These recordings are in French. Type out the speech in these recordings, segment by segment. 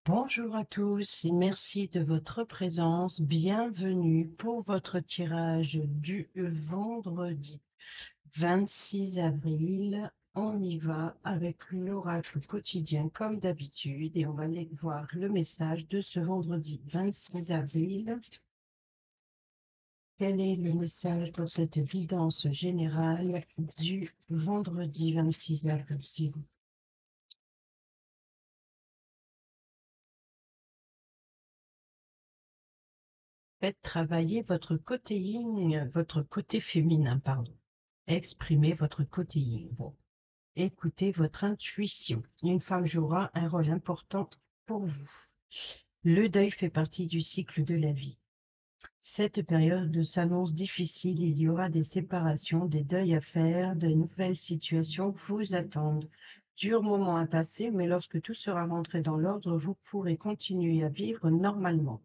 Bonjour à tous et merci de votre présence. Bienvenue pour votre tirage du vendredi 26 avril. On y va avec l'oracle quotidien comme d'habitude et on va aller voir le message de ce vendredi 26 avril. Quel est le message pour cette guidance générale du vendredi 26 avril, s'il vous plaît? Faites travailler votre côté féminin, pardon. Exprimez votre côté yin. Bon, écoutez votre intuition. Une femme jouera un rôle important pour vous. Le deuil fait partie du cycle de la vie. Cette période s'annonce difficile. Il y aura des séparations, des deuils à faire, de nouvelles situations vous attendent. Dur moment à passer, mais lorsque tout sera rentré dans l'ordre, vous pourrez continuer à vivre normalement.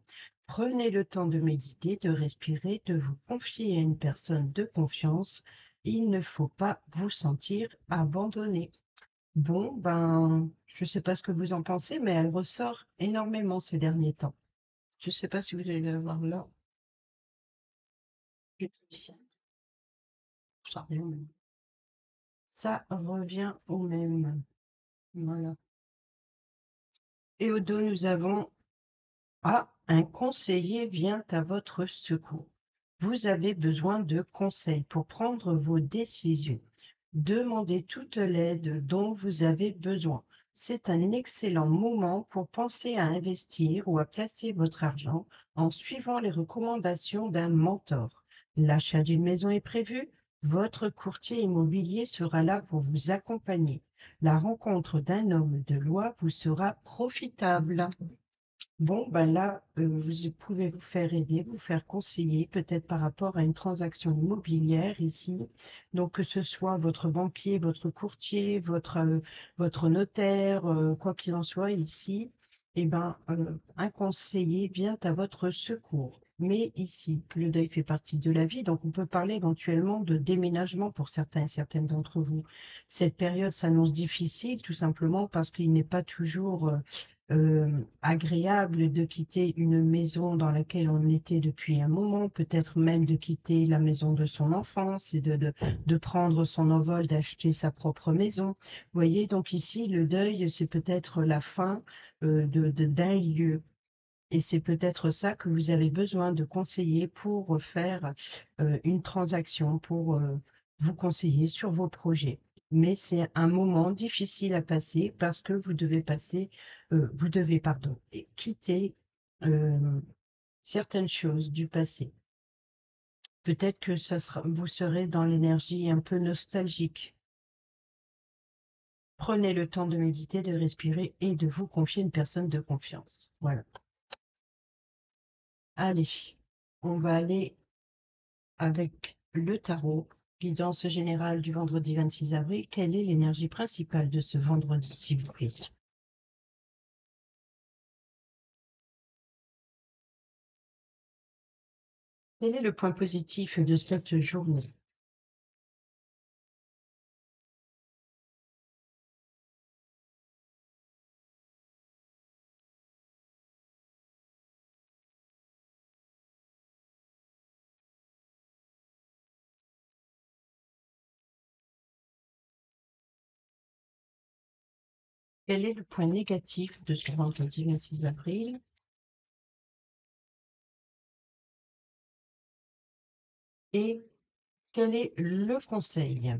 Prenez le temps de méditer, de respirer, de vous confier à une personne de confiance. Il ne faut pas vous sentir abandonné. Bon, ben, je ne sais pas ce que vous en pensez, mais elle ressort énormément ces derniers temps. Je ne sais pas si vous allez le voir là. Ça revient au même. Ça revient au même. Voilà. Et au dos, nous avons un conseiller vient à votre secours. Vous avez besoin de conseils pour prendre vos décisions. Demandez toute l'aide dont vous avez besoin. C'est un excellent moment pour penser à investir ou à placer votre argent en suivant les recommandations d'un mentor. L'achat d'une maison est prévu. Votre courtier immobilier sera là pour vous accompagner. La rencontre d'un homme de loi vous sera profitable. Bon, ben là, vous pouvez vous faire aider, vous faire conseiller, peut-être par rapport à une transaction immobilière ici. Donc, que ce soit votre banquier, votre courtier, votre notaire, quoi qu'il en soit ici, eh ben, un conseiller vient à votre secours. Mais ici, le deuil fait partie de la vie, donc on peut parler éventuellement de déménagement pour certains et certaines d'entre vous. Cette période s'annonce difficile, tout simplement parce qu'il n'est pas toujours agréable de quitter une maison dans laquelle on était depuis un moment, peut-être même de quitter la maison de son enfance et de prendre son envol, d'acheter sa propre maison. Vous voyez, donc ici, le deuil, c'est peut-être la fin d'un lieu. Et c'est peut-être ça que vous avez besoin de conseiller pour faire une transaction, pour vous conseiller sur vos projets. Mais c'est un moment difficile à passer parce que vous devez, pardon, quitter euh, certaines choses du passé. Peut-être que vous serez dans l'énergie un peu nostalgique. Prenez le temps de méditer, de respirer et de vous confier à une personne de confiance. Voilà. Allez, on va aller avec le tarot, guidance générale du vendredi 26 avril. Quelle est l'énergie principale de ce vendredi, s'il vous plaît? Quel est le point positif de cette journée? Quel est le point négatif de ce vendredi 26 avril? Et quel est le conseil?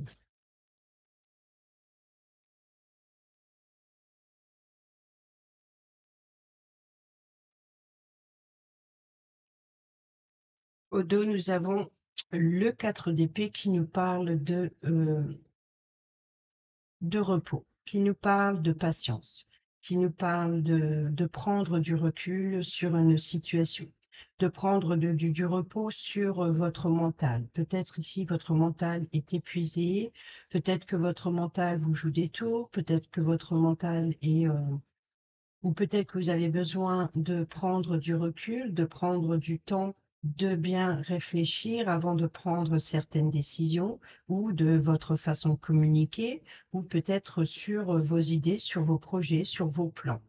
Au dos, nous avons le 4 d'épée qui nous parle de repos, qui nous parle de patience, qui nous parle de prendre du recul sur une situation, de prendre du repos sur votre mental. Peut-être ici, votre mental est épuisé, peut-être que votre mental vous joue des tours, peut-être que votre mental est... ou peut-être que vous avez besoin de prendre du recul, de prendre du temps de bien réfléchir avant de prendre certaines décisions ou de votre façon de communiquer ou peut-être sur vos idées, sur vos projets, sur vos plans.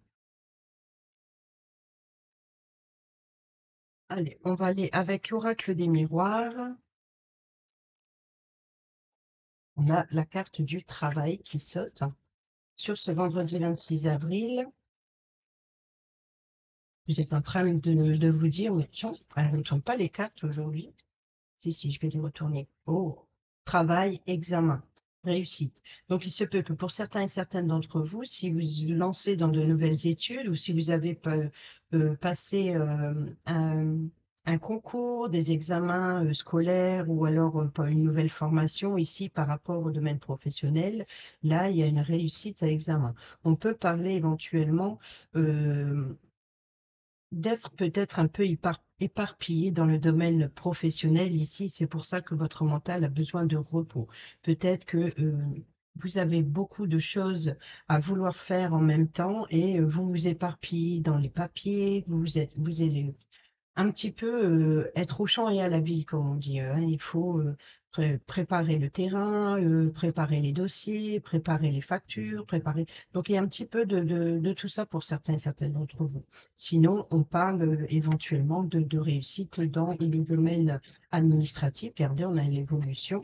Allez, on va aller avec l'oracle des miroirs. On a la carte du travail qui saute sur ce vendredi 26 avril. Vous êtes en train de vous dire, mais tiens, elles ne tournent pas les cartes aujourd'hui. Si, je vais les retourner. Oh, travail, examen, réussite. Donc, il se peut que pour certains et certaines d'entre vous, si vous lancez dans de nouvelles études ou si vous avez passé un concours, des examens scolaires ou alors pas une nouvelle formation ici par rapport au domaine professionnel, là, il y a une réussite à examen. On peut parler éventuellement d'être peut-être un peu éparpillé dans le domaine professionnel ici. C'est pour ça que votre mental a besoin de repos. Peut-être que vous avez beaucoup de choses à vouloir faire en même temps et vous vous éparpillez dans les papiers, vous êtes un petit peu être au champ et à la ville, comme on dit. Hein. Il faut préparer le terrain, préparer les dossiers, préparer les factures, préparer. Donc, il y a un petit peu de tout ça pour certains et certaines d'entre vous. Sinon, on parle éventuellement de réussite dans le domaine administratif. Regardez, on a l'évolution.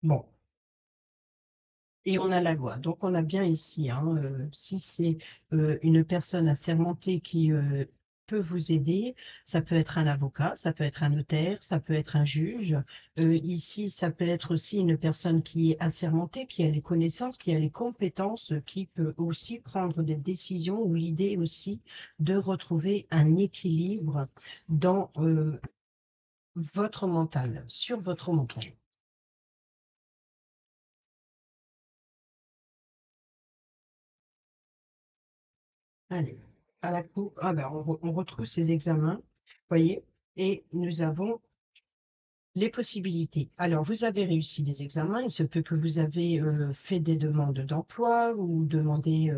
Bon, et on a la loi. Donc, on a bien ici, hein, si c'est une personne assermentée qui peut vous aider, ça peut être un avocat, ça peut être un notaire, ça peut être un juge. Ici, ça peut être aussi une personne qui est assermentée, qui a les connaissances, qui a les compétences, qui peut aussi prendre des décisions ou l'idée aussi de retrouver un équilibre dans votre mental, sur votre mental. Allez, à la cour, ah ben, on retrouve ces examens, voyez, et nous avons les possibilités. Alors, vous avez réussi des examens, il se peut que vous avez fait des demandes d'emploi ou demandé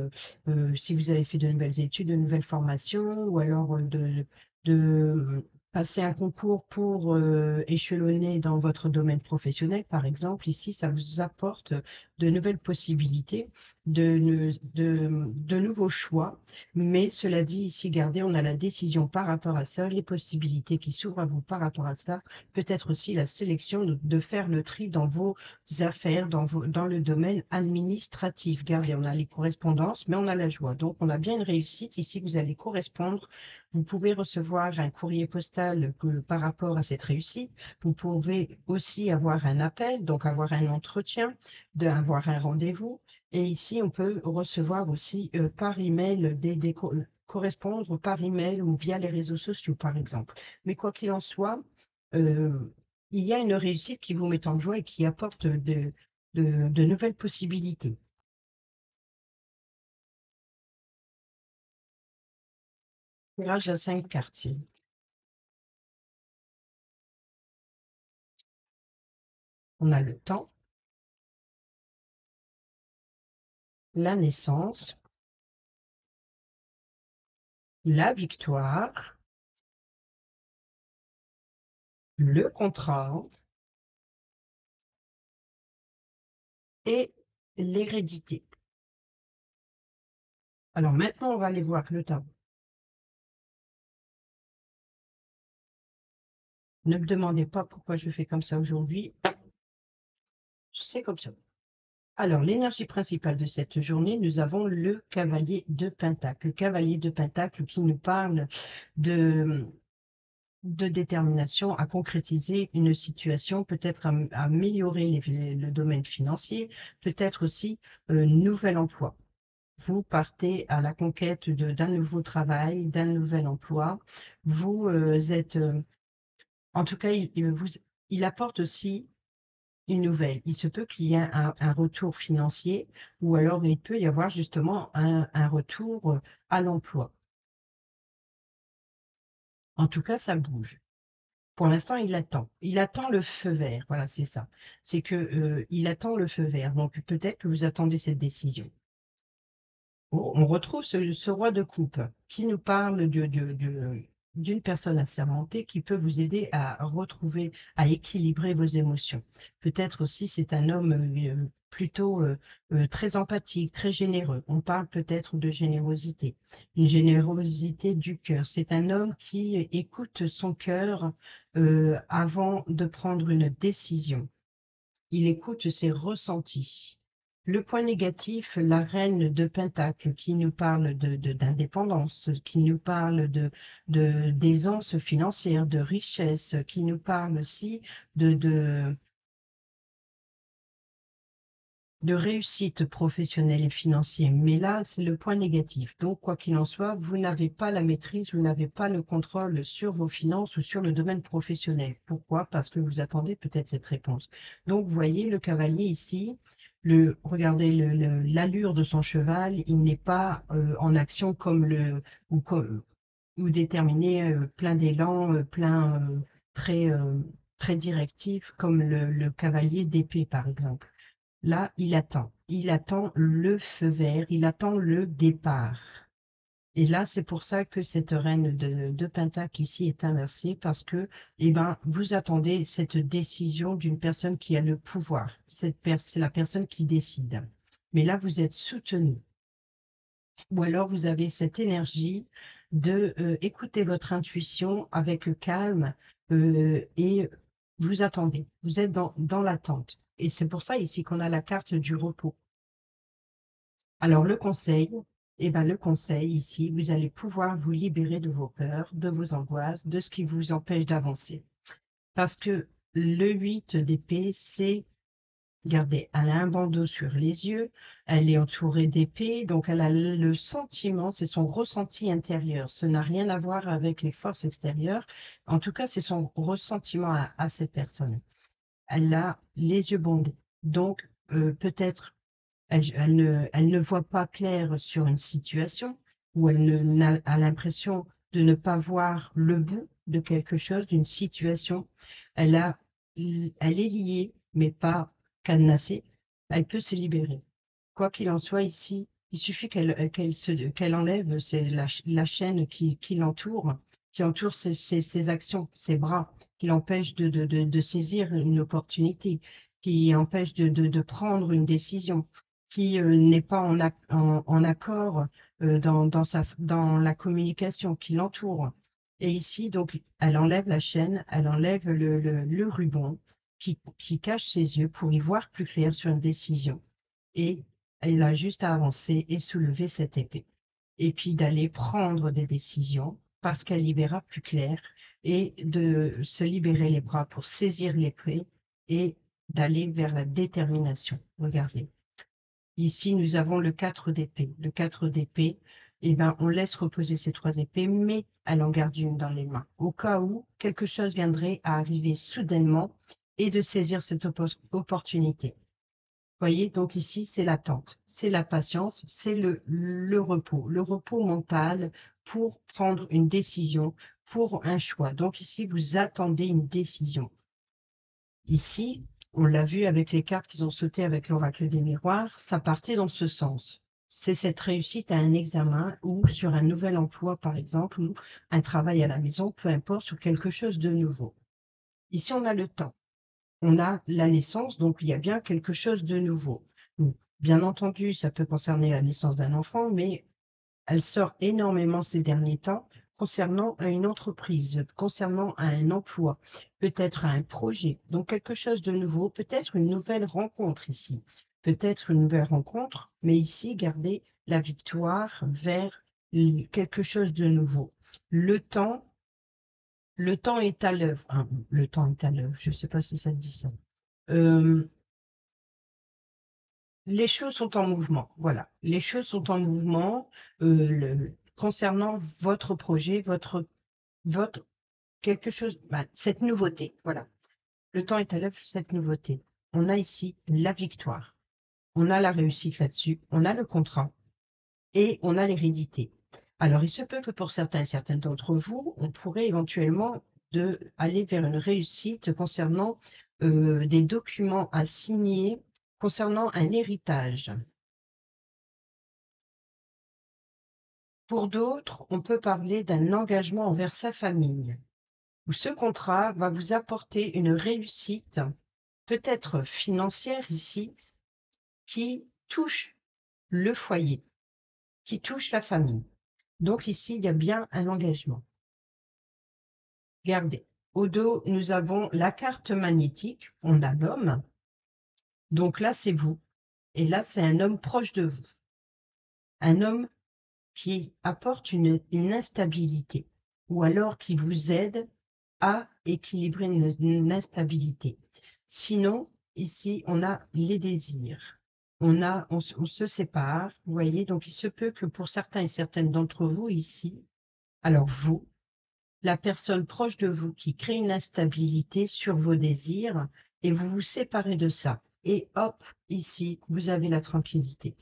si vous avez fait de nouvelles études, de nouvelles formations, ou alors de passer un concours pour échelonner dans votre domaine professionnel, par exemple. Ici, ça vous apporte de nouvelles possibilités, de nouveaux choix. Mais cela dit, ici, gardez, on a la décision par rapport à ça, les possibilités qui s'ouvrent à vous par rapport à ça, peut-être aussi la sélection de faire le tri dans vos affaires, dans le domaine administratif. Regardez, on a les correspondances, mais on a la joie. Donc, on a bien une réussite. Ici, vous allez correspondre. Vous pouvez recevoir un courrier postal par rapport à cette réussite. Vous pouvez aussi avoir un appel, donc avoir un entretien, avoir un rendez-vous. Et ici, on peut recevoir aussi par email correspondre par email ou via les réseaux sociaux, par exemple. Mais quoi qu'il en soit, euh, il y a une réussite qui vous met en joie et qui apporte de nouvelles possibilités. Tirage à 5 quartiers. On a le temps, la naissance, la victoire, le contrat et l'hérédité. Alors maintenant, on va aller voir le tableau. Ne me demandez pas pourquoi je fais comme ça aujourd'hui. C'est comme ça. Alors, l'énergie principale de cette journée, nous avons le cavalier de Pentacle. Le cavalier de Pentacle qui nous parle de, de détermination à concrétiser une situation, peut-être à améliorer le domaine financier, peut-être aussi nouvel emploi. Vous partez à la conquête d'un nouveau travail, d'un nouvel emploi. Vous êtes, en tout cas, il apporte aussi une nouvelle. Il se peut qu'il y ait un retour financier ou alors il peut y avoir justement un retour à l'emploi. En tout cas, ça bouge. Pour l'instant, il attend. Il attend le feu vert. Voilà, c'est ça. C'est que il attend le feu vert. Donc peut-être que vous attendez cette décision. Oh, on retrouve ce roi de coupe qui nous parle d'une personne assermentée qui peut vous aider à retrouver, à équilibrer vos émotions. Peut-être aussi c'est un homme plutôt très empathique, très généreux. On parle peut-être de générosité, une générosité du cœur. C'est un homme qui écoute son cœur avant de prendre une décision. Il écoute ses ressentis. Le point négatif, la reine de Pentacle, qui nous parle d'indépendance, qui nous parle d'aisance financière, de richesse, qui nous parle aussi de, de, de réussite professionnelle et financière. Mais là, c'est le point négatif. Donc, quoi qu'il en soit, vous n'avez pas la maîtrise, vous n'avez pas le contrôle sur vos finances ou sur le domaine professionnel. Pourquoi? Parce que vous attendez peut-être cette réponse. Donc, vous voyez, le cavalier ici, regardez l'allure de son cheval, il n'est pas en action comme ou déterminé, plein d'élan, très, très directif, comme le cavalier d'épée, par exemple. Là, il attend le feu vert, il attend le départ. Et là, c'est pour ça que cette reine de Pentacle ici est inversée, parce que, eh ben, vous attendez cette décision d'une personne qui a le pouvoir. C'est la personne qui décide. Mais là, vous êtes soutenu. Ou alors, vous avez cette énergie de écouter votre intuition avec calme et vous attendez. Vous êtes dans l'attente. Et c'est pour ça ici qu'on a la carte du repos. Alors le conseil ici, vous allez pouvoir vous libérer de vos peurs, de vos angoisses, de ce qui vous empêche d'avancer. Parce que le 8 d'épée, c'est, regardez, elle a un bandeau sur les yeux, elle est entourée d'épée, donc elle a le sentiment, c'est son ressenti intérieur. Ce n'a rien à voir avec les forces extérieures. En tout cas, c'est son ressentiment à cette personne. Elle a les yeux bandés. Donc, peut-être elle ne voit pas clair sur une situation ou a l'impression de ne pas voir le bout de quelque chose, d'une situation. Elle a, elle est liée, mais pas cadenassée. Elle peut se libérer. Quoi qu'il en soit ici, il suffit qu'elle enlève la chaîne qui l'entoure, qui entoure ses actions, ses bras, qui l'empêche de saisir une opportunité, qui empêche de prendre une décision, qui n'est pas en accord dans la communication qui l'entoure. Et ici, donc, elle enlève la chaîne, elle enlève le ruban qui cache ses yeux pour y voir plus clair sur une décision. Et elle a juste à avancer et soulever cette épée. Et puis d'aller prendre des décisions parce qu'elle y verra plus clair et de se libérer les bras pour saisir l'épée et d'aller vers la détermination. Regardez. Ici, nous avons le 4 d'épée. Le 4 d'épée, eh ben, on laisse reposer ces 3 épées, mais elle en garde une dans les mains, au cas où quelque chose viendrait à arriver soudainement et de saisir cette opportunité. Voyez, donc ici, c'est l'attente, c'est la patience, c'est le repos mental pour prendre une décision, pour un choix. Donc ici, vous attendez une décision. Ici, on l'a vu avec les cartes qu'ils ont sautées avec l'oracle des miroirs, ça partait dans ce sens. C'est cette réussite à un examen ou sur un nouvel emploi, par exemple, ou un travail à la maison, peu importe, sur quelque chose de nouveau. Ici, on a le temps. On a la naissance, donc il y a bien quelque chose de nouveau. Bien entendu, ça peut concerner la naissance d'un enfant, mais elle sort énormément ces derniers temps concernant une entreprise, concernant un emploi, peut-être un projet, donc quelque chose de nouveau, peut-être une nouvelle rencontre ici, peut-être une nouvelle rencontre, mais ici, gardez la victoire vers quelque chose de nouveau. Le temps, le temps est à l'œuvre. Hein, le temps est à l'œuvre, je ne sais pas si ça te dit ça. Euh, Les choses sont en mouvement, voilà. Les choses sont en mouvement concernant votre projet, votre quelque chose, cette nouveauté, voilà. Le temps est à l'œuvre, cette nouveauté. On a ici la victoire, on a la réussite là-dessus, on a le contrat et on a l'hérédité. Alors, il se peut que pour certains et certaines d'entre vous, on pourrait éventuellement aller vers une réussite concernant des documents à signer, concernant un héritage. Pour d'autres, on peut parler d'un engagement envers sa famille, où ce contrat va vous apporter une réussite, peut-être financière ici, qui touche le foyer, qui touche la famille. Donc ici, il y a bien un engagement. Regardez, au dos, nous avons la carte magnétique, on a l'homme. Donc là, c'est vous. Et là, c'est un homme proche de vous. Un homme qui apporte une instabilité ou alors qui vous aide à équilibrer une instabilité. Sinon, ici, on a les désirs. On se sépare, vous voyez, donc il se peut que pour certains et certaines d'entre vous ici, alors vous, la personne proche de vous qui crée une instabilité sur vos désirs et vous vous séparez de ça. Et hop, ici, vous avez la tranquillité.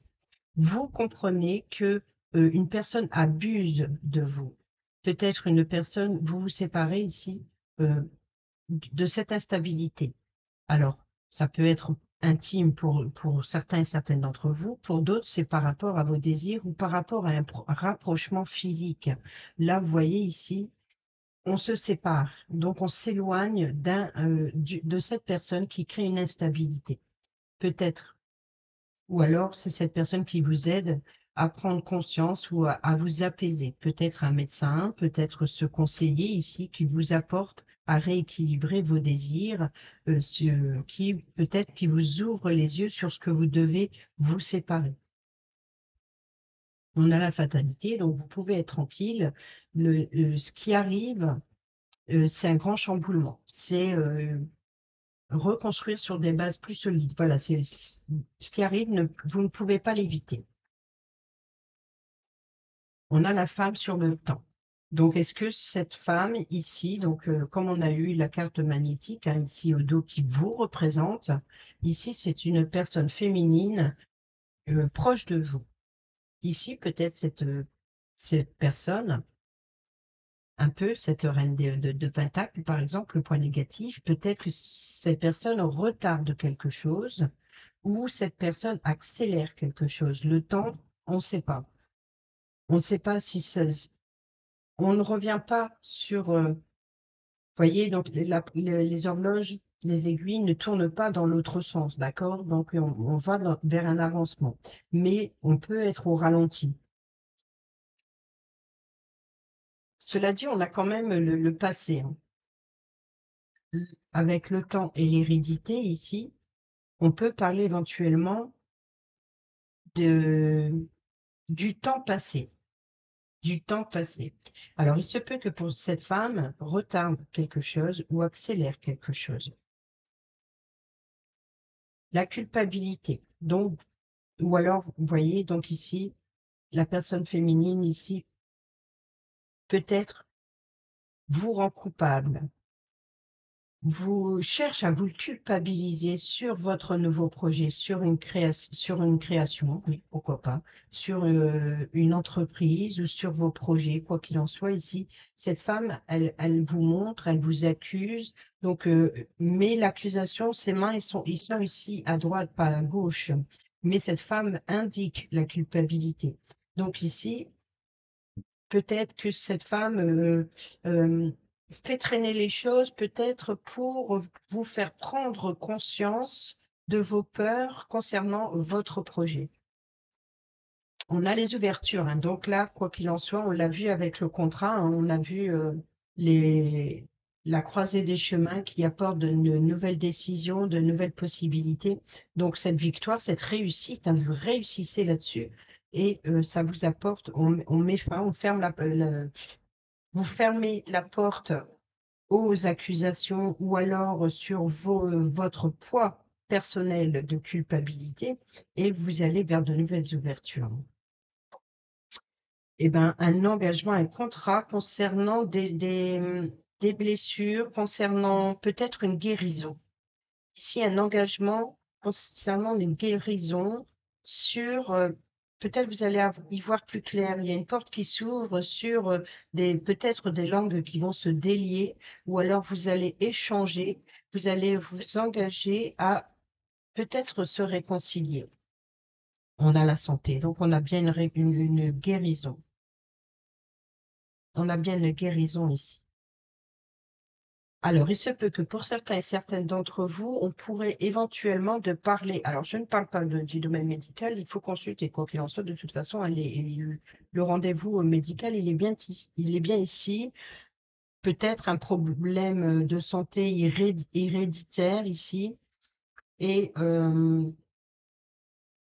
Vous comprenez que une personne abuse de vous. Peut-être une personne, vous vous séparez ici euh, de cette instabilité. Alors, ça peut être intime pour certains et certaines d'entre vous. Pour d'autres, c'est par rapport à vos désirs ou par rapport à un rapprochement physique. Là, vous voyez ici, on se sépare, donc on s'éloigne de cette personne qui crée une instabilité. Peut-être. Ou alors, c'est cette personne qui vous aide à prendre conscience ou à vous apaiser. Peut-être un médecin, peut-être ce conseiller ici qui vous apporte à rééquilibrer vos désirs, qui peut-être qui vous ouvre les yeux sur ce que vous devez vous séparer. On a la fatalité, donc vous pouvez être tranquille. Ce qui arrive, c'est un grand chamboulement. C'est reconstruire sur des bases plus solides. Voilà, c'est ce qui arrive, vous ne pouvez pas l'éviter. On a la femme sur le temps. Donc, est-ce que cette femme ici, donc comme on a eu la carte magnétique hein, ici au dos qui vous représente, ici c'est une personne féminine proche de vous. Ici peut-être cette personne, un peu cette reine de Pentacle par exemple, le point négatif, peut-être que cette personne retarde quelque chose ou cette personne accélère quelque chose. Le temps, on ne sait pas. On ne sait pas si ça, on ne revient pas sur, voyez, donc les horloges, les aiguilles ne tournent pas dans l'autre sens, d'accord? Donc on va vers un avancement, mais on peut être au ralenti. Cela dit, on a quand même le passé, hein. Avec le temps et l'hérédité ici, on peut parler éventuellement de, du temps passé. Du temps passé. Alors, il se peut que pour cette femme, retarde quelque chose ou accélère quelque chose. La culpabilité. Donc, ou alors, vous voyez, donc ici, la personne féminine ici, peut-être, vous rend coupable. Vous cherche à vous culpabiliser sur votre nouveau projet, sur une création, oui, pourquoi pas, sur une entreprise ou sur vos projets, quoi qu'il en soit ici. Cette femme, elle vous montre, elle vous accuse. Donc, mais l'accusation, ses mains, ils sont ici à droite, pas à gauche. Mais cette femme indique la culpabilité. Donc ici, peut-être que cette femme fait traîner les choses, peut-être pour vous faire prendre conscience de vos peurs concernant votre projet. On a les ouvertures, hein, donc là, quoi qu'il en soit, on l'a vu avec le contrat, hein, on a vu les, la croisée des chemins qui apporte de nouvelles décisions, de nouvelles possibilités. Donc cette victoire, cette réussite, hein, vous réussissez là-dessus et ça vous apporte, on met fin, on ferme vous fermez la porte aux accusations ou alors sur votre poids personnel de culpabilité et vous allez vers de nouvelles ouvertures. Eh ben, un engagement, un contrat concernant des blessures, concernant peut-être une guérison. Ici, un engagement concernant une guérison sur, peut-être vous allez y voir plus clair. Il y a une porte qui s'ouvre sur peut-être des langues qui vont se délier, ou alors vous allez échanger, vous allez vous engager à peut-être se réconcilier. On a la santé, donc on a bien une guérison. on a bien la guérison ici. Alors, il se peut que pour certains et certaines d'entre vous, on pourrait éventuellement de parler. Alors, je ne parle pas du domaine médical, il faut consulter, quoi qu'il en soit. De toute façon, le rendez-vous médical, il est bien ici. Peut-être un problème de santé héréditaire ici. Et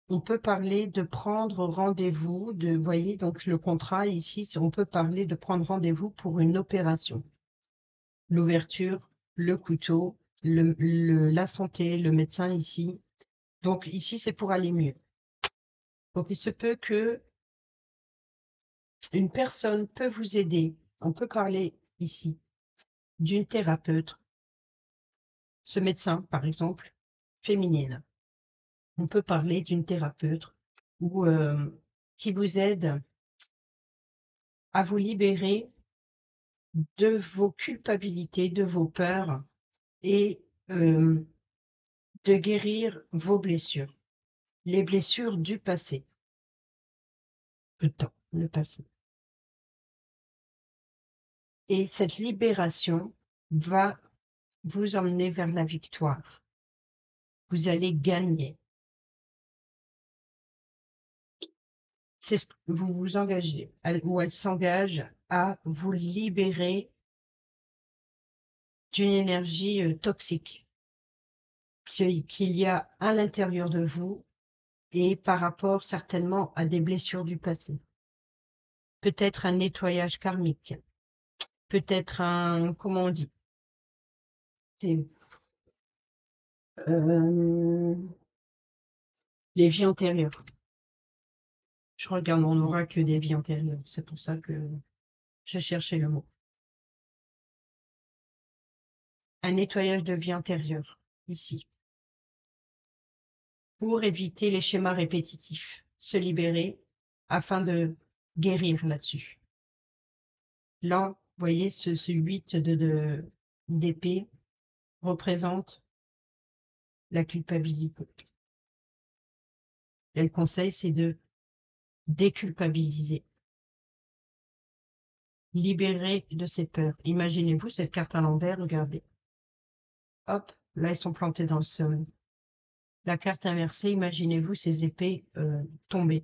on peut parler de prendre rendez-vous, vous voyez, donc le contrat ici, on peut parler de prendre rendez-vous pour une opération. L'ouverture, le couteau, la santé, le médecin ici. Donc ici, c'est pour aller mieux. Donc il se peut que une personne peut vous aider. On peut parler ici d'une thérapeute, ce médecin par exemple, féminine. On peut parler d'une thérapeute ou qui vous aide à vous libérer de vos culpabilités, de vos peurs et de guérir vos blessures, les blessures du passé. Le temps, le passé. Et cette libération va vous emmener vers la victoire. Vous allez gagner. Vous vous engagez, ou elle s'engage à vous libérer d'une énergie toxique qu'il y a à l'intérieur de vous et par rapport certainement à des blessures du passé. Peut-être un nettoyage karmique, peut-être comment on dit, euh, les vies antérieures. Je regarde mon oracle des vies antérieures, c'est pour ça que je cherchais le mot. Un nettoyage de vie antérieure, ici, pour éviter les schémas répétitifs, se libérer afin de guérir là-dessus. Là, vous voyez, ce 8 d'épée représente la culpabilité. Et le conseil, c'est de déculpabiliser, libérer de ses peurs. Imaginez-vous cette carte à l'envers, regardez. Hop, là, elles sont plantées dans le sol. La carte inversée, imaginez-vous ces épées tomber.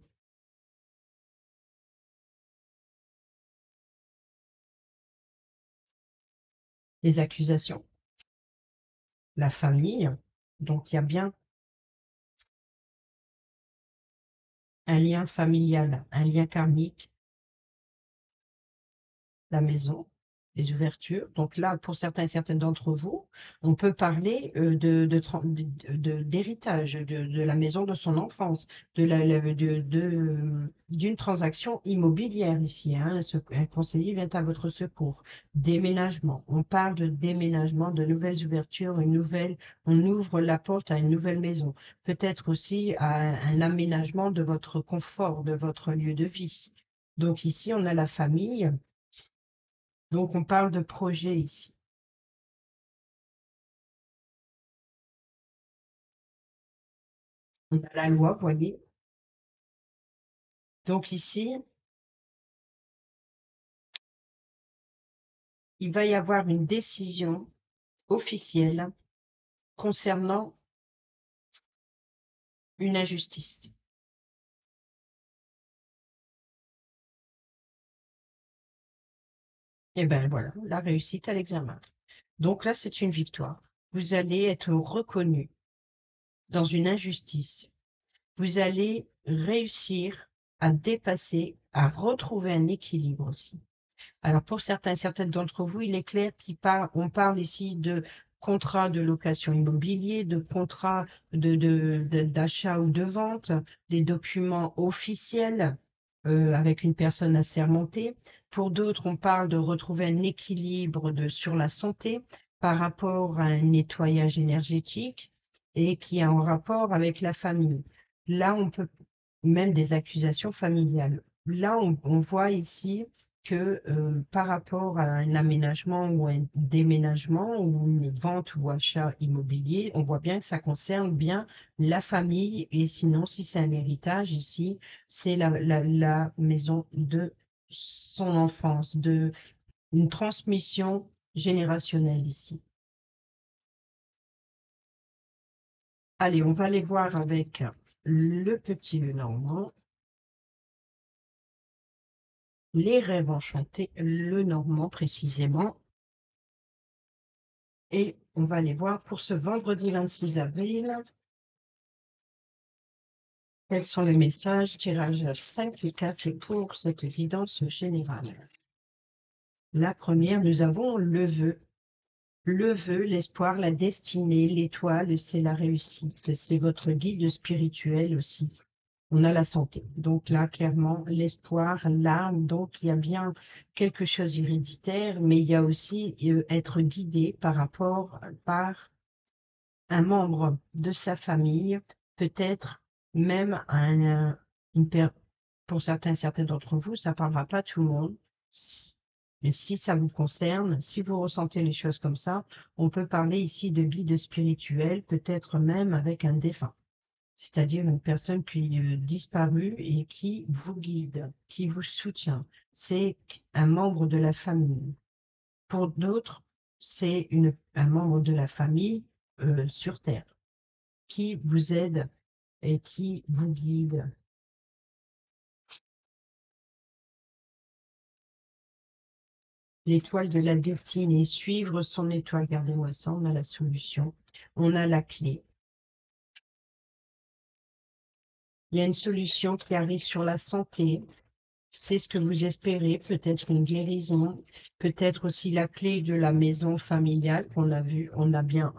Les accusations, la famille, donc il y a bien un lien familial, un lien karmique, la maison, les ouvertures. Donc là, pour certains et certaines d'entre vous, on peut parler d'héritage, de la maison de son enfance, d'une transaction immobilière ici. Hein. Un conseiller vient à votre secours. Déménagement. On parle de déménagement, de nouvelles ouvertures, on ouvre la porte à une nouvelle maison. Peut-être aussi à un aménagement de votre confort, de votre lieu de vie. Donc ici, on a la famille. Donc, on parle de projet ici. On a la loi, voyez. Donc ici, il va y avoir une décision officielle concernant une injustice. Et bien voilà, la réussite à l'examen. Donc là, c'est une victoire. Vous allez être reconnu dans une injustice. Vous allez réussir à dépasser, à retrouver un équilibre aussi. Alors pour certains et certaines d'entre vous, il est clair qu'on parle ici de contrat de location immobilier, de contrat d'achat ou de vente, des documents officiels avec une personne assermentée. Pour d'autres, on parle de retrouver un équilibre sur la santé par rapport à un nettoyage énergétique et qui est en rapport avec la famille. Là, on peut même des accusations familiales. Là, on voit ici que par rapport à un aménagement ou un déménagement ou une vente ou achat immobilier, on voit bien que ça concerne bien la famille et sinon, si c'est un héritage ici, c'est la maison de son enfance, une transmission générationnelle ici. Allez, on va aller voir avec le petit Lenormand. Les rêves enchantés, Lenormand précisément. Et on va aller voir pour ce vendredi 26 avril. Quels sont les messages? Tirage à 5 cartes pour cette guidance générale. La première, nous avons le vœu. Le vœu, l'espoir, la destinée, l'étoile, c'est la réussite. C'est votre guide spirituel aussi. On a la santé. Donc là, clairement, l'espoir, l'âme. Donc, il y a bien quelque chose héréditaire, mais il y a aussi être guidé par un membre de sa famille, peut-être même pour certains d'entre vous, ça ne parlera pas à tout le monde. Mais si ça vous concerne, si vous ressentez les choses comme ça, on peut parler ici de guide spirituel, peut-être même avec un défunt, c'est-à-dire une personne qui est disparue et qui vous guide, qui vous soutient. C'est un membre de la famille. Pour d'autres, c'est un membre de la famille sur Terre qui vous aide et qui vous guide. L'étoile de la destinée, suivre son étoile, gardez-moi ça, on a la solution, on a la clé. Il y a une solution qui arrive sur la santé, c'est ce que vous espérez, peut-être une guérison, peut-être aussi la clé de la maison familiale qu'on a vu, on a bien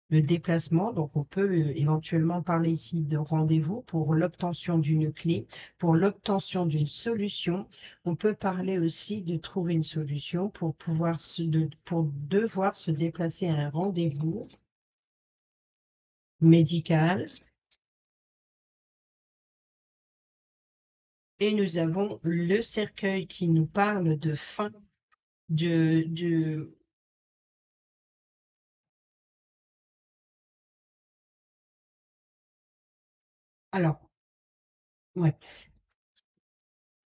le déplacement, donc on peut éventuellement parler ici de rendez-vous pour l'obtention d'une clé, pour l'obtention d'une solution. On peut parler aussi de trouver une solution pour pour devoir se déplacer à un rendez-vous médical. Et nous avons le cercueil qui nous parle de fin, de... Alors, ouais.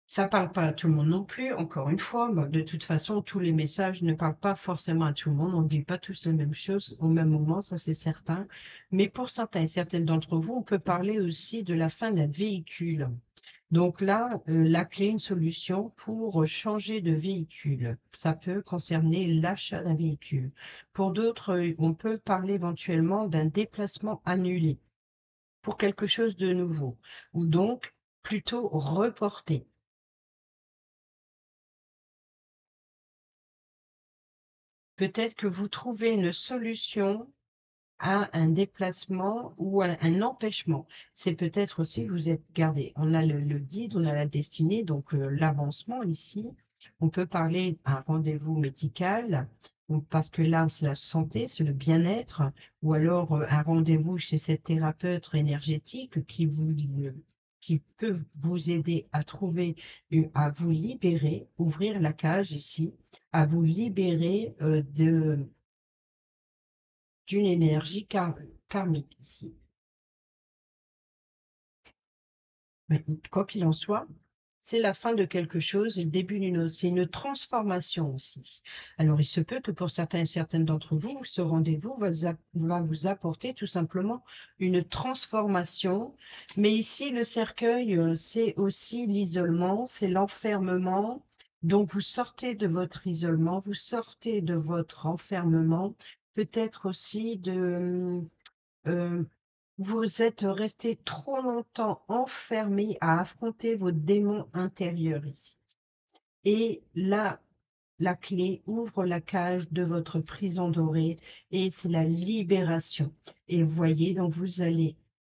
Ça parle pas à tout le monde non plus, encore une fois. Bah, de toute façon, tous les messages ne parlent pas forcément à tout le monde. On ne vit pas tous les mêmes choses au même moment, ça c'est certain. Mais pour certains et certaines d'entre vous, on peut parler aussi de la fin d'un véhicule. Donc là, la clé, une solution pour changer de véhicule. Ça peut concerner l'achat d'un véhicule. Pour d'autres, on peut parler éventuellement d'un déplacement annulé pour quelque chose de nouveau, ou donc plutôt reporté. Peut-être que vous trouvez une solution à un déplacement ou à un empêchement. C'est peut-être aussi, vous êtes gardé. On a le guide, on a la destinée, donc l'avancement ici. On peut parler d'un rendez-vous médical, parce que là, c'est la santé, c'est le bien-être, ou alors un rendez-vous chez cette thérapeute énergétique qui peut vous aider à trouver, à vous libérer, ouvrir la cage ici, à vous libérer d'une énergie karmique ici. Mais quoi qu'il en soit, c'est la fin de quelque chose et le début d'une autre. C'est une transformation aussi. Alors, il se peut que pour certains et certaines d'entre vous, ce rendez-vous va vous apporter tout simplement une transformation. Mais ici, le cercueil, c'est aussi l'isolement, c'est l'enfermement. Donc, vous sortez de votre isolement, vous sortez de votre enfermement, peut-être aussi euh, vous êtes resté trop longtemps enfermé à affronter vos démons intérieurs ici. Et là, la clé ouvre la cage de votre prison dorée et c'est la libération. Et vous voyez, donc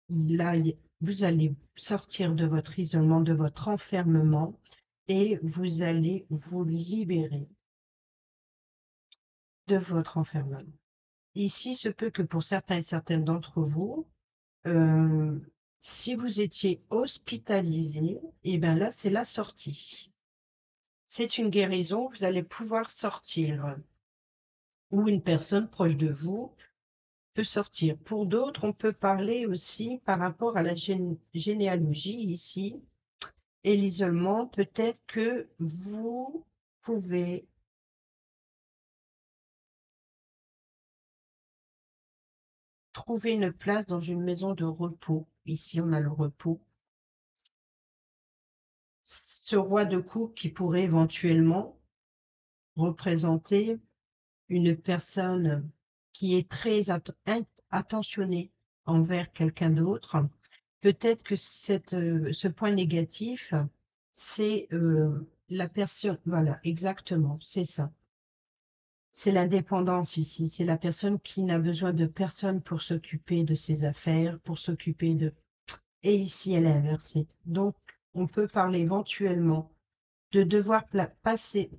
là, vous allez sortir de votre isolement, de votre enfermement et vous allez vous libérer de votre enfermement. Ici, se peut que pour certains et certaines d'entre vous, Euh, si vous étiez hospitalisé, et bien là, c'est la sortie. C'est une guérison, vous allez pouvoir sortir. Ou une personne proche de vous peut sortir. Pour d'autres, on peut parler aussi par rapport à la généalogie ici. Et l'isolement, peut-être que vous pouvez trouver une place dans une maison de repos. Ici, on a le repos. Ce roi de coupe qui pourrait éventuellement représenter une personne qui est très attentionnée envers quelqu'un d'autre. Peut-être que ce point négatif, c'est la personne. Voilà, exactement, c'est ça. C'est l'indépendance ici. C'est la personne qui n'a besoin de personne pour s'occuper de ses affaires, pour s'occuper de. Et ici, elle est inversée. Donc, on peut parler éventuellement de devoir placer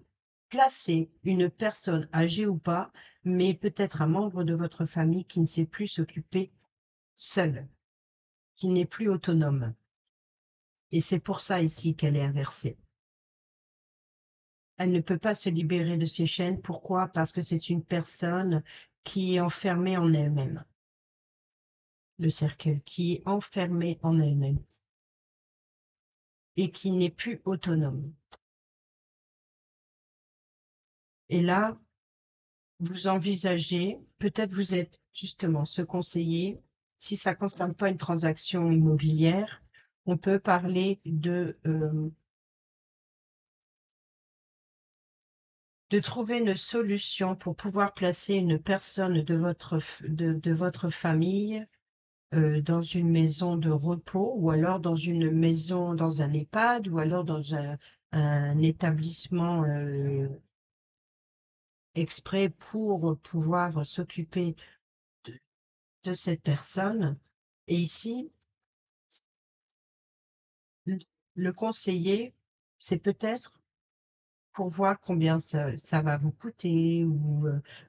une personne âgée ou pas, mais peut-être un membre de votre famille qui ne sait plus s'occuper seul, qui n'est plus autonome. Et c'est pour ça ici qu'elle est inversée. Elle ne peut pas se libérer de ses chaînes. Pourquoi? Parce que c'est une personne qui est enfermée en elle-même. Le cercle, qui est enfermée en elle-même et qui n'est plus autonome. Et là, vous envisagez, peut-être vous êtes justement ce conseiller, si ça ne concerne pas une transaction immobilière, on peut parler de trouver une solution pour pouvoir placer une personne de votre famille dans une maison de repos ou alors dans une maison, dans un EHPAD ou alors dans un établissement exprès pour pouvoir s'occuper de, de cette personne. Et ici, le conseiller, c'est peut-être pour voir combien ça va vous coûter ou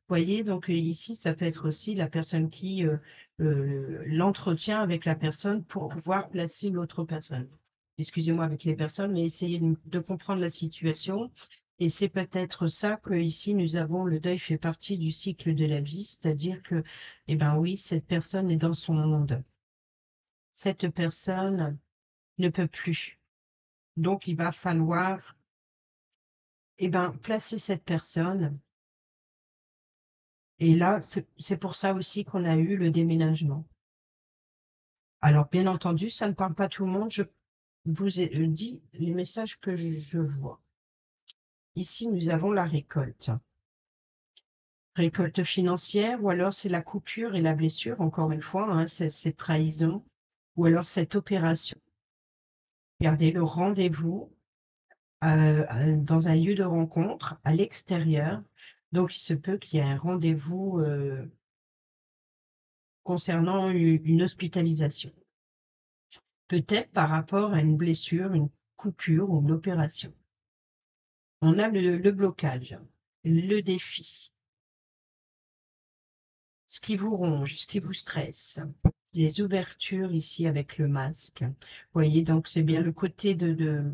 voyez, donc ici, ça peut être aussi la personne qui l'entretient avec la personne pour pouvoir placer l'autre personne. Excusez-moi avec les personnes, mais essayez de comprendre la situation. Et c'est peut-être ça que ici nous avons le deuil fait partie du cycle de la vie, c'est-à-dire que, eh ben oui, cette personne est dans son monde. Cette personne ne peut plus. Donc, il va falloir placer cette personne. Et là, c'est pour ça aussi qu'on a eu le déménagement. Alors, bien entendu, ça ne parle pas tout le monde. Je vous ai dit les messages que je vois. Ici, nous avons la récolte. Récolte financière, ou alors c'est la coupure et la blessure, encore une fois, hein, cette trahison, ou alors cette opération. Regardez le rendez-vous dans un lieu de rencontre à l'extérieur. Donc, il se peut qu'il y ait un rendez-vous concernant une hospitalisation. Peut-être par rapport à une blessure, une coupure ou une opération. On a le blocage, le défi, ce qui vous ronge, ce qui vous stresse, les ouvertures ici avec le masque. Vous voyez, donc c'est bien le côté de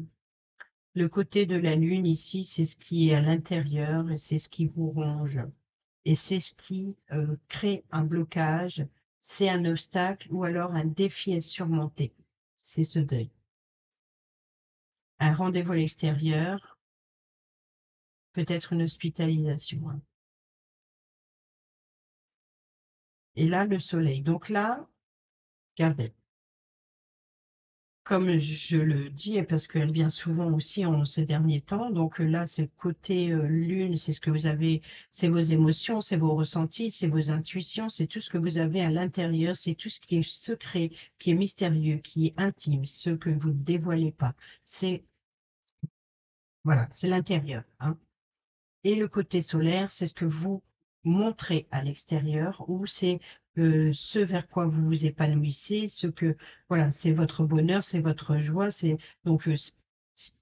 la lune ici, c'est ce qui est à l'intérieur et c'est ce qui vous ronge. Et c'est ce qui crée un blocage, c'est un obstacle ou alors un défi à surmonter. C'est ce deuil. Un rendez-vous à l'extérieur, peut-être une hospitalisation, hein. Et là, le soleil. Donc là, regardez, comme je le dis, et parce qu'elle vient souvent aussi en ces derniers temps, donc là, c'est le côté lune, c'est ce que vous avez, c'est vos émotions, c'est vos ressentis, c'est vos intuitions, c'est tout ce que vous avez à l'intérieur, c'est tout ce qui est secret, qui est mystérieux, qui est intime, ce que vous ne dévoilez pas. C'est, voilà, c'est l'intérieur, hein. Et le côté solaire, c'est ce que vous montrez à l'extérieur ou c'est ce vers quoi vous vous épanouissez, ce que, voilà, c'est votre bonheur, c'est votre joie, c'est donc ce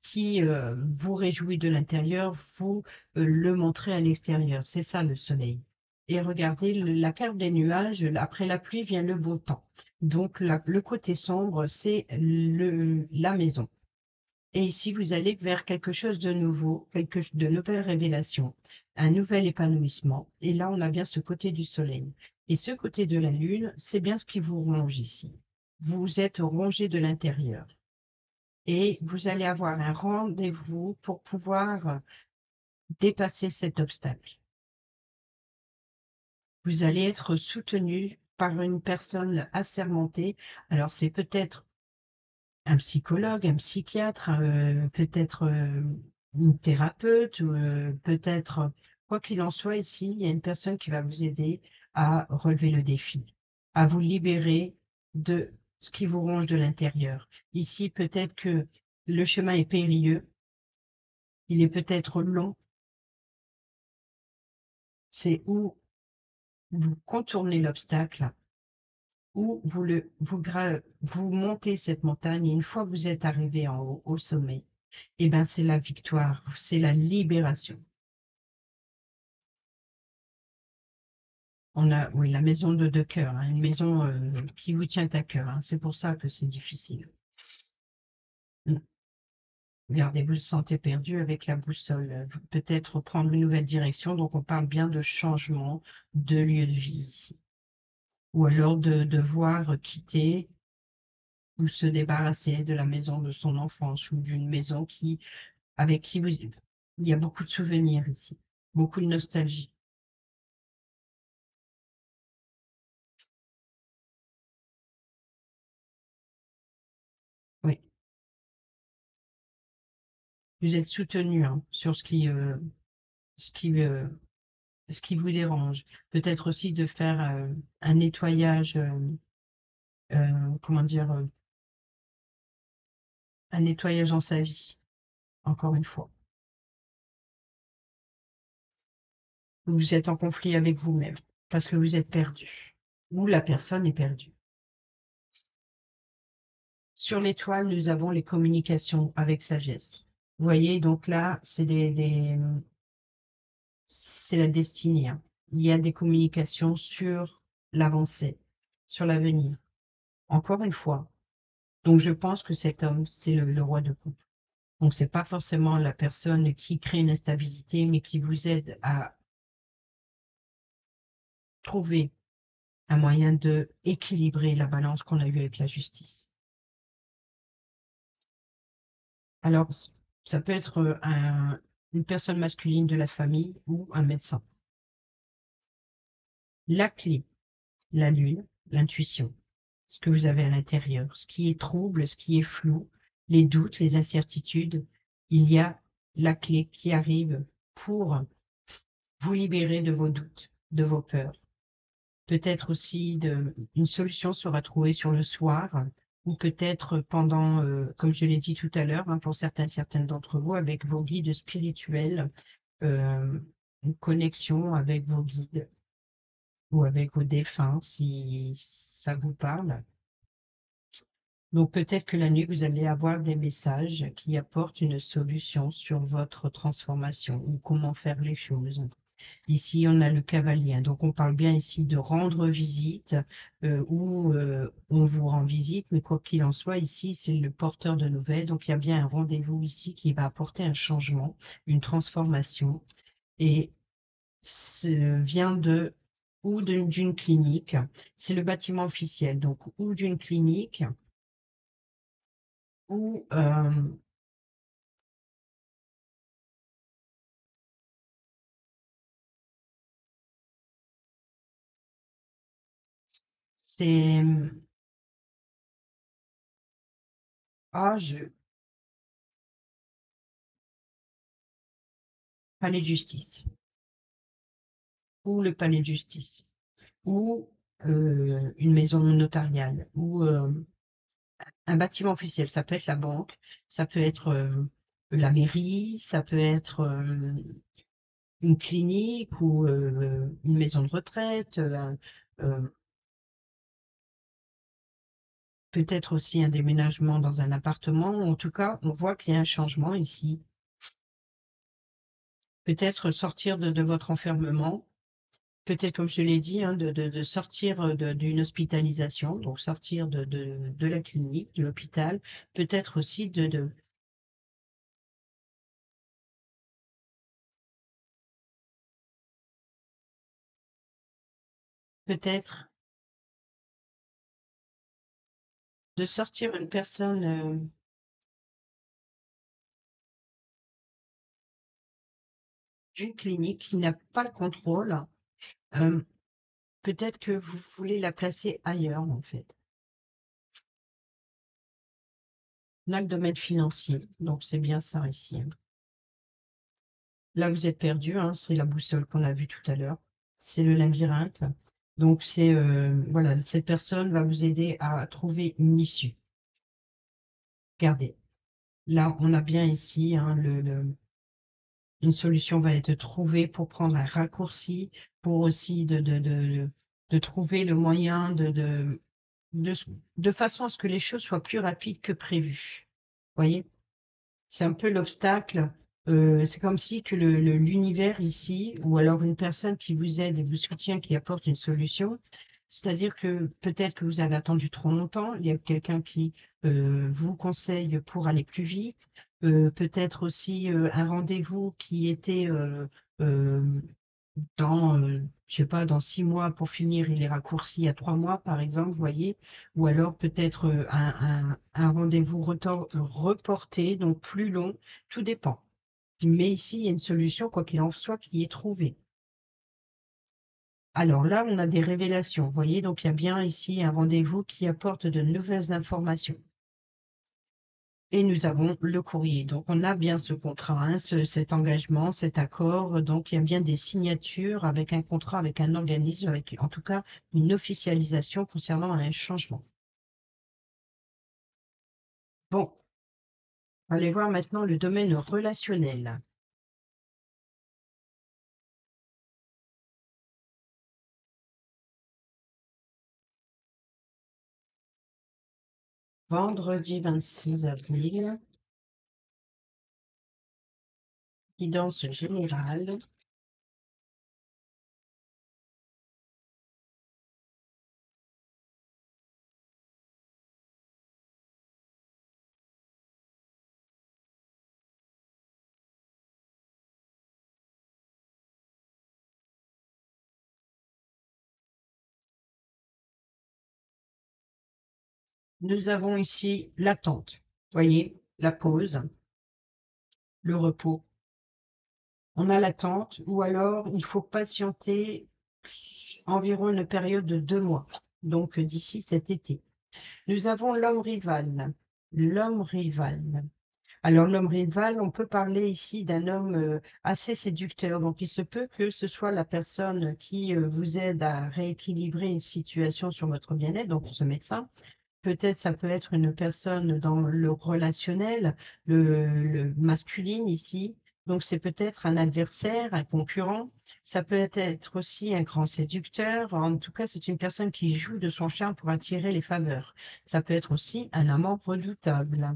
qui vous réjouit de l'intérieur, vous le montrez à l'extérieur. C'est ça le soleil. Et regardez la carte des nuages, après la pluie vient le beau temps. Donc le côté sombre, c'est la maison. Et ici, vous allez vers quelque chose de nouveau, de nouvelles révélations, un nouvel épanouissement. Et là, on a bien ce côté du soleil. Et ce côté de la lune, c'est bien ce qui vous ronge ici. Vous êtes rongé de l'intérieur. et vous allez avoir un rendez-vous pour pouvoir dépasser cet obstacle. Vous allez être soutenu par une personne assermentée. Alors c'est peut-être un psychologue, un psychiatre, peut-être, une thérapeute ou, peut-être, quoi qu'il en soit ici, il y a une personne qui va vous aider à relever le défi, à vous libérer de ce qui vous ronge de l'intérieur. Ici, peut-être que le chemin est périlleux, il est peut-être long, c'est où vous contournez l'obstacle, où vous montez cette montagne et une fois que vous êtes arrivé en haut, au sommet, eh ben, c'est la victoire, c'est la libération. On a, oui, la maison de 2 cœurs, hein, une maison, qui vous tient à cœur, hein. C'est pour ça que c'est difficile. Mmh. Regardez, vous vous sentez perdu avec la boussole, peut-être prendre une nouvelle direction, donc on parle bien de changement de lieu de vie ici. Ou alors de devoir quitter ou se débarrasser de la maison de son enfance ou d'une maison qui avec qui vous il y a beaucoup de souvenirs ici, beaucoup de nostalgie. Oui, vous êtes soutenu, hein, sur ce qui, ce qui vous dérange. Peut-être aussi de faire, un nettoyage, comment dire? Un nettoyage dans sa vie, encore une fois. Vous êtes en conflit avec vous-même, parce que vous êtes perdu, ou la personne est perdue. Sur l'étoile, nous avons les communications avec sagesse. Vous voyez, donc là, c'est la destinée, hein. Il y a des communications sur l'avancée, sur l'avenir. Encore une fois, donc je pense que cet homme, c'est le roi de coupe. Donc c'est pas forcément la personne qui crée une instabilité, mais qui vous aide à trouver un moyen de équilibrer la balance qu'on a eue avec la justice. Alors, ça peut être une personne masculine de la famille ou un médecin. La clé, la lune, l'intuition, ce que vous avez à l'intérieur, ce qui est trouble, ce qui est flou, les doutes, les incertitudes, il y a la clé qui arrive pour vous libérer de vos doutes, de vos peurs. Peut-être aussi une solution sera trouvée sur le soir ou peut-être pendant, comme je l'ai dit tout à l'heure, hein, pour certaines d'entre vous, avec vos guides spirituels, une connexion avec vos guides ou avec vos défunts, si ça vous parle. Donc peut-être que la nuit, vous allez avoir des messages qui apportent une solution sur votre transformation ou comment faire les choses. Ici, on a le cavalier, hein, donc on parle bien ici de rendre visite, ou on vous rend visite, mais quoi qu'il en soit, ici, c'est le porteur de nouvelles, donc il y a bien un rendez-vous ici qui va apporter un changement, une transformation et ce vient d'une clinique. C'est le bâtiment officiel, donc ou d'une clinique ou, c'est, ah je palais de justice ou le palais de justice. Ou, une maison notariale ou, un bâtiment officiel. Ça peut être la banque, ça peut être, la mairie, ça peut être, une clinique ou, une maison de retraite, peut-être aussi un déménagement dans un appartement. En tout cas, on voit qu'il y a un changement ici. Peut-être sortir de votre enfermement. Peut-être, comme je l'ai dit, hein, de sortir, d'une hospitalisation, donc sortir de la clinique, de l'hôpital. Peut-être aussi de peut-être de sortir une personne, d'une clinique qui n'a pas le contrôle. Hem, Peut-être que vous voulez la placer ailleurs, en fait. Là, le domaine financier, donc c'est bien ça ici, hein. Là, vous êtes perdu, hein, c'est la boussole qu'on a vue tout à l'heure. C'est le labyrinthe. Donc c'est, voilà, cette personne va vous aider à trouver une issue. Regardez, là, on a bien ici, hein, une solution va être trouvée pour prendre un raccourci, pour aussi de trouver le moyen de s de façon à ce que les choses soient plus rapides que prévu. Voyez? C'est un peu l'obstacle, c'est comme si que l'univers ici ou alors une personne qui vous aide et vous soutient, qui apporte une solution, c'est-à-dire que peut-être que vous avez attendu trop longtemps, il y a quelqu'un qui, vous conseille pour aller plus vite, peut-être aussi, un rendez-vous qui était, hem dans, je sais pas, dans 6 mois pour finir, il est raccourci à 3 mois, par exemple, vous voyez? Ou alors peut-être, un rendez-vous reporté, donc plus long, tout dépend. Mais ici, il y a une solution, quoi qu'il en soit, qui est trouvée. Alors là, on a des révélations, vous voyez? Donc il y a bien ici un rendez-vous qui apporte de nouvelles informations. Et nous avons le courrier. Donc, on a bien ce contrat, hein, cet engagement, cet accord. Donc, il y a bien des signatures avec un contrat, avec un organisme, avec en tout cas une officialisation concernant un changement. Bon, on va aller voir maintenant le domaine relationnel. Vendredi 26 avril, guidance générale. Nous avons ici l'attente. Voyez, la pause, le repos. On a l'attente ou alors il faut patienter environ une période de 2 mois, donc d'ici cet été. Nous avons l'homme rival. L'homme rival. Alors l'homme rival, on peut parler ici d'un homme, assez séducteur, donc il se peut que ce soit la personne qui, vous aide à rééquilibrer une situation sur votre bien-être, donc ce médecin. Peut-être ça peut être une personne dans le relationnel, le masculine ici, donc c'est peut-être un adversaire, un concurrent. Ça peut être aussi un grand séducteur. En tout cas, c'est une personne qui joue de son charme pour attirer les faveurs. Ça peut être aussi un amant redoutable.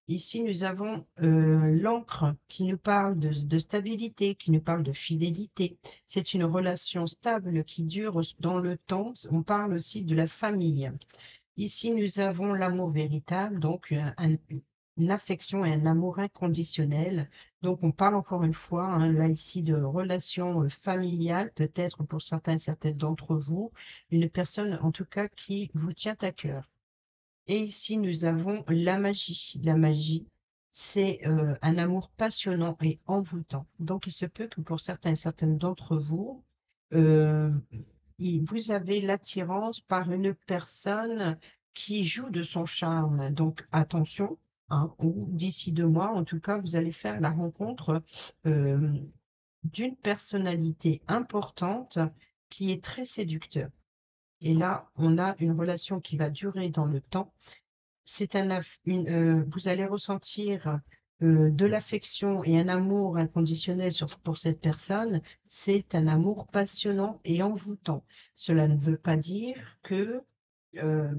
Ici, nous avons, l'encre qui nous parle de stabilité, qui nous parle de fidélité. C'est une relation stable qui dure dans le temps. On parle aussi de la famille. Ici, nous avons l'amour véritable, donc une affection et un amour inconditionnel. Donc, on parle encore une fois, hein, là ici, de relations familiales, peut-être pour certains, certaines d'entre vous, une personne en tout cas qui vous tient à cœur. Et ici, nous avons la magie. La magie, c'est un amour passionnant et envoûtant. Donc, il se peut que pour certains, certaines d'entre vous, euh, vous avez l'attirance par une personne qui joue de son charme. Donc attention, hein, ou d'ici 2 mois, en tout cas, vous allez faire la rencontre d'une personnalité importante qui est très séducteur. Et là, on a une relation qui va durer dans le temps. C'est vous allez ressentir de l'affection et un amour inconditionnel pour cette personne. C'est un amour passionnant et envoûtant. Cela ne veut pas dire que euh,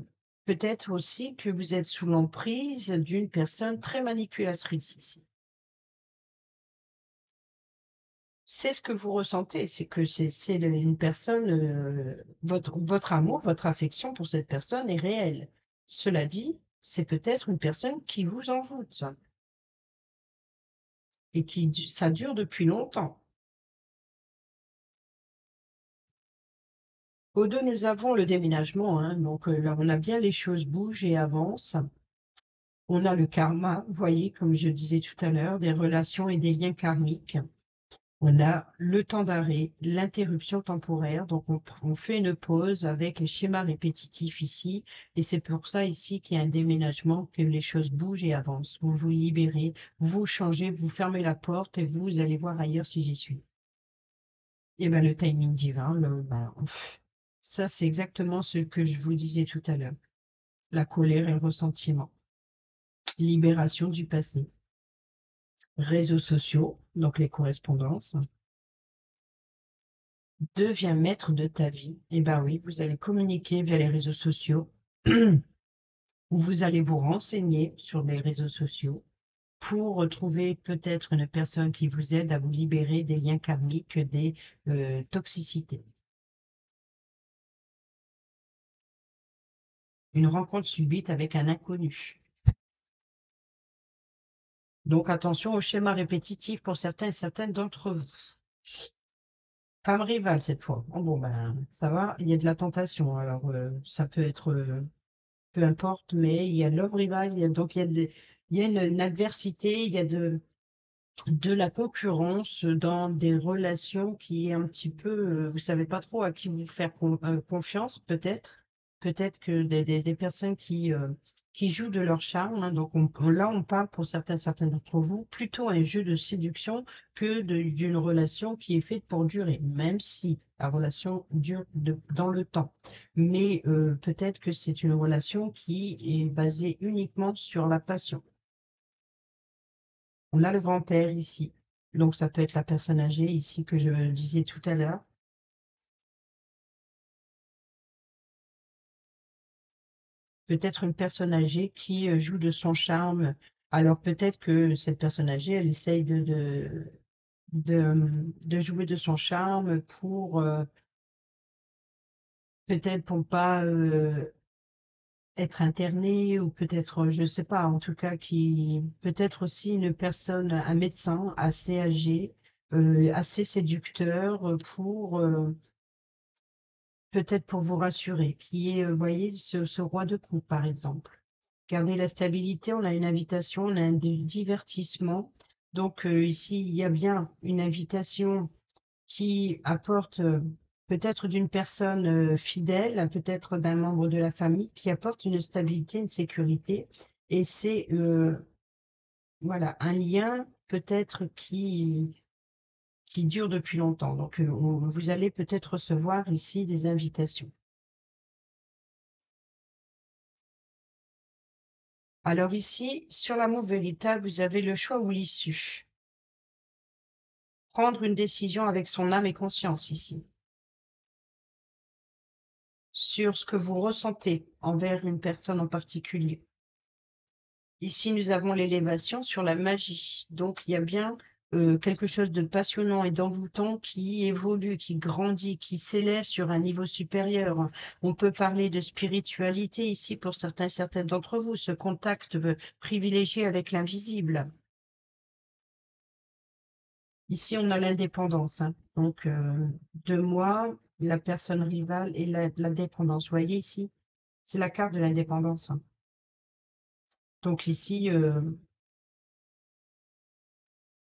peut-être aussi que vous êtes sous l'emprise d'une personne très manipulatrice ici. C'est ce que vous ressentez, c'est que une personne, votre amour, votre affection pour cette personne est réelle. Cela dit, c'est peut-être une personne qui vous envoûte et ça dure depuis longtemps. Au deux, nous avons le déménagement, hein, donc là, on a bien les choses bougent et avancent. On a le karma, vous voyez, comme je disais tout à l'heure, des relations et des liens karmiques. On a le temps d'arrêt, l'interruption temporaire, donc on fait une pause avec les schémas répétitifs ici, et c'est pour ça ici qu'il y a un déménagement, que les choses bougent et avancent. Vous vous libérez, vous changez, vous fermez la porte et vous allez voir ailleurs si j'y suis. Et ben le timing divin, ça c'est exactement ce que je vous disais tout à l'heure. La colère et le ressentiment. Libération du passé. Réseaux sociaux, donc les correspondances. Deviens maître de ta vie. Eh ben oui, vous allez communiquer via les réseaux sociaux, ou vous allez vous renseigner sur les réseaux sociaux pour retrouver peut-être une personne qui vous aide à vous libérer des liens karmiques, des toxicités. Une rencontre subite avec un inconnu. Donc attention au schéma répétitif pour certains et certaines d'entre vous. Femme rivale cette fois. Oh, bon ben ça va, il y a de la tentation. Alors ça peut être peu importe, mais il y a l'homme rival, donc il y a une adversité, il y a de la concurrence dans des relations qui est un petit peu, vous savez pas trop à qui vous faire confiance, peut-être. Peut-être que des personnes qui jouent de leur charme, hein, donc là on parle pour certains d'entre vous plutôt un jeu de séduction que d'une relation qui est faite pour durer, même si la relation dure dans le temps. Mais peut-être que c'est une relation qui est basée uniquement sur la passion. On a le grand-père ici, donc ça peut être la personne âgée ici que je disais tout à l'heure. Peut-être une personne âgée qui joue de son charme. Alors peut-être que cette personne âgée, elle essaye de jouer de son charme pour peut-être pour pas être internée ou peut-être, je sais pas, en tout cas qui peut-être aussi une personne, un médecin assez âgé, assez séducteur pour peut-être pour vous rassurer, qui est, voyez, ce roi de coupe, par exemple. Garder la stabilité, on a une invitation, on a un divertissement. Donc ici, il y a bien une invitation qui apporte peut-être d'une personne fidèle, peut-être d'un membre de la famille, qui apporte une stabilité, une sécurité. Et c'est voilà, un lien peut-être qui dure depuis longtemps. Donc vous allez peut-être recevoir ici des invitations. Alors ici, sur l'amour véritable, vous avez le choix ou l'issue. Prendre une décision avec son âme et conscience ici, sur ce que vous ressentez envers une personne en particulier. Ici, nous avons l'élévation sur la magie. Donc, il y a bien quelque chose de passionnant et d'envoûtant qui évolue, qui grandit, qui s'élève sur un niveau supérieur. On peut parler de spiritualité ici pour certains d'entre vous, ce contact privilégié avec l'invisible. Ici, on a l'indépendance, hein. Donc, de moi, la personne rivale et la dépendance. Vous voyez ici, c'est la carte de l'indépendance, hein. Donc ici,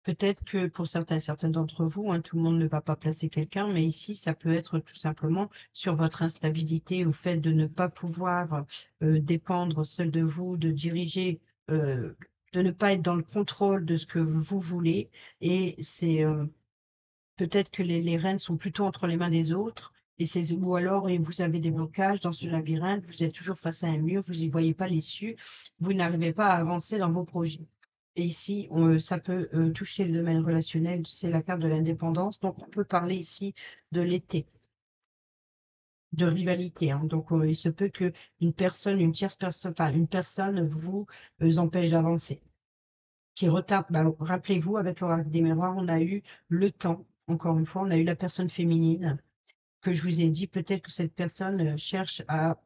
peut-être que pour certains d'entre vous, hein, tout le monde ne va pas placer quelqu'un, mais ici, ça peut être tout simplement sur votre instabilité, au fait de ne pas pouvoir dépendre seul de vous, de diriger, de ne pas être dans le contrôle de ce que vous voulez. Et c'est peut-être que les rênes sont plutôt entre les mains des autres et c'est ou alors et vous avez des blocages dans ce labyrinthe, vous êtes toujours face à un mur, vous n'y voyez pas l'issue, vous n'arrivez pas à avancer dans vos projets. Et ici, ça peut toucher le domaine relationnel, c'est la carte de l'indépendance, donc on peut parler ici de l'été, de rivalité, hein. Donc il se peut que une personne, une tierce personne, enfin une personne vous empêche d'avancer. Qui retarde, bah, rappelez-vous, avec l'oracle des miroirs, on a eu le temps, encore une fois, on a eu la personne féminine que je vous ai dit, peut-être que cette personne cherche à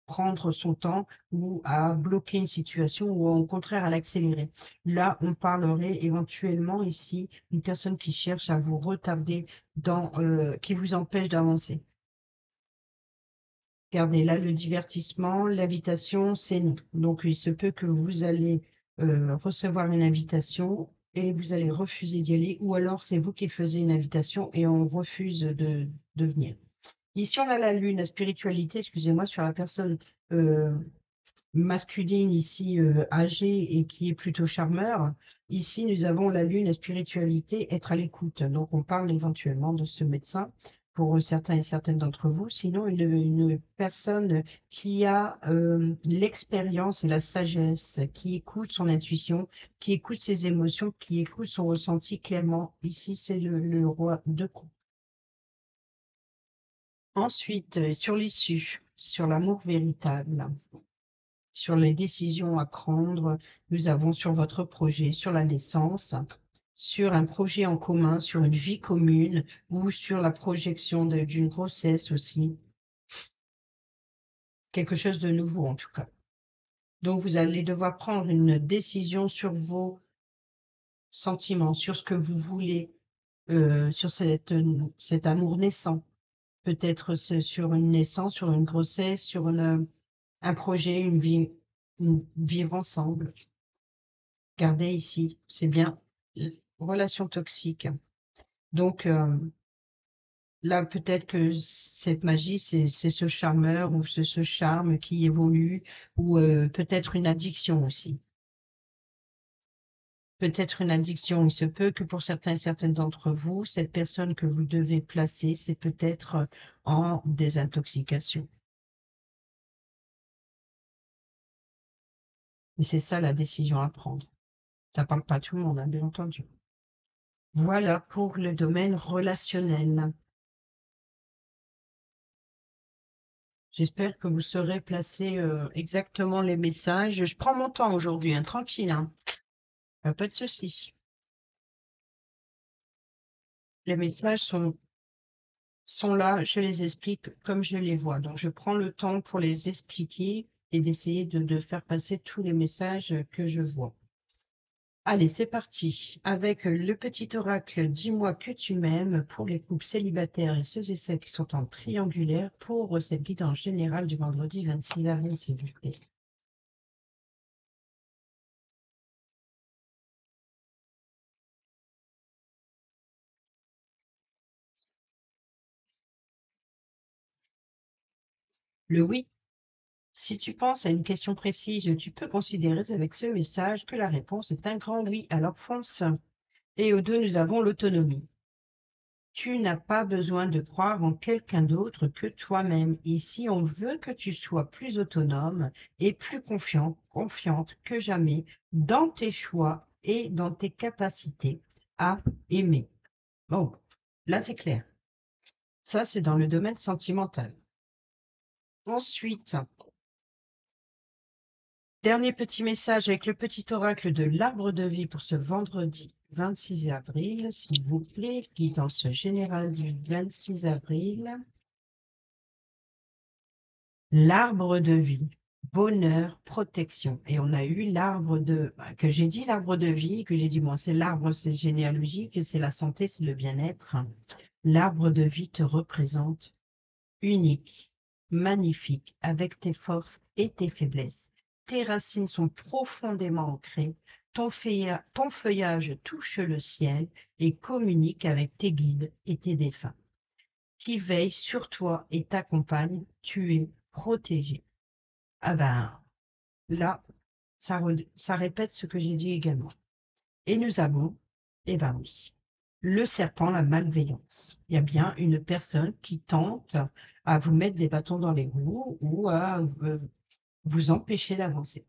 prendre son temps ou à bloquer une situation ou au contraire à l'accélérer. Là, on parlerait éventuellement ici d'une personne qui cherche à vous retarder qui vous empêche d'avancer. Regardez, là, le divertissement, l'invitation, c'est non. Donc, il se peut que vous allez recevoir une invitation et vous allez refuser d'y aller, ou alors c'est vous qui faisiez une invitation et on refuse de venir. Ici, on a la lune, la spiritualité, excusez-moi, sur la personne masculine ici, âgée et qui est plutôt charmeur. Ici, nous avons la lune, la spiritualité, être à l'écoute. Donc, on parle éventuellement de ce médecin pour certains et certaines d'entre vous. Sinon, une personne qui a l'expérience et la sagesse, qui écoute son intuition, qui écoute ses émotions, qui écoute son ressenti clairement. Ici, c'est le roi de coupe. Ensuite, sur l'issue, sur l'amour véritable, sur les décisions à prendre, nous avons sur votre projet, sur la naissance, sur un projet en commun, sur une vie commune ou sur la projection d'une grossesse aussi. Quelque chose de nouveau en tout cas. Donc vous allez devoir prendre une décision sur vos sentiments, sur ce que vous voulez, sur cet amour naissant. Peut-être sur une naissance, sur une grossesse, sur un projet, une vie, vivre ensemble. Regardez ici, c'est bien, relation toxique. Donc là, peut-être que cette magie, c'est ce charmeur ou ce charme qui évolue, ou peut-être une addiction aussi. Peut-être une addiction. Il se peut que pour certains et certaines d'entre vous, cette personne que vous devez placer, c'est peut-être en désintoxication. Et c'est ça la décision à prendre. Ça parle pas à tout le monde, hein, bien entendu. Voilà pour le domaine relationnel. J'espère que vous saurez placer exactement les messages. Je prends mon temps aujourd'hui, hein, tranquille, hein. Pas de souci. Les messages sont là, je les explique comme je les vois. Donc, je prends le temps pour les expliquer et d'essayer de faire passer tous les messages que je vois. Allez, c'est parti. Avec le petit oracle, dis-moi que tu m'aimes pour les couples célibataires et ceux et celles qui sont en triangulaire pour cette guidance générale du vendredi 26 avril, s'il vous plaît. Le oui. Si tu penses à une question précise, tu peux considérer avec ce message que la réponse est un grand oui, alors fonce. Et au deux, nous avons l'autonomie. Tu n'as pas besoin de croire en quelqu'un d'autre que toi-même. Ici, on veut que tu sois plus autonome et plus confiante que jamais dans tes choix et dans tes capacités à aimer. Bon, là, c'est clair. Ça, c'est dans le domaine sentimental. Ensuite, dernier petit message avec le petit oracle de l'arbre de vie pour ce vendredi 26 avril, s'il vous plaît, guidance générale du 26 avril. L'arbre de vie, bonheur, protection. Et on a eu l'arbre que j'ai dit l'arbre de vie, que j'ai dit, bon, c'est l'arbre, c'est généalogique, c'est la santé, c'est le bien-être. L'arbre de vie te représente unique, magnifique, avec tes forces et tes faiblesses. Tes racines sont profondément ancrées, ton feuillage touche le ciel et communique avec tes guides et tes défunts, qui veillent sur toi et t'accompagnent, tu es protégé. Ah ben, là, ça répète ce que j'ai dit également. Et nous avons, eh ben oui, le serpent, la malveillance. Il y a bien une personne qui tente à vous mettre des bâtons dans les roues ou à vous empêcher d'avancer.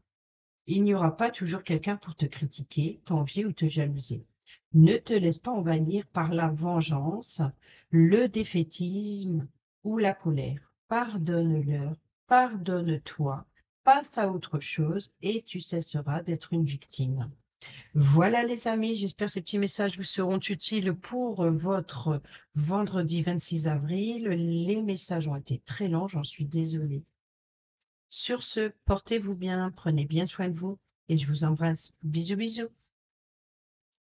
Il n'y aura pas toujours quelqu'un pour te critiquer, t'envier ou te jalouser. Ne te laisse pas envahir par la vengeance, le défaitisme ou la colère. Pardonne-leur, pardonne-toi, passe à autre chose et tu cesseras d'être une victime. Voilà les amis, j'espère que ces petits messages vous seront utiles pour votre vendredi 26 avril. Les messages ont été très longs, j'en suis désolée. Sur ce, portez-vous bien, prenez bien soin de vous et je vous embrasse. Bisous, bisous.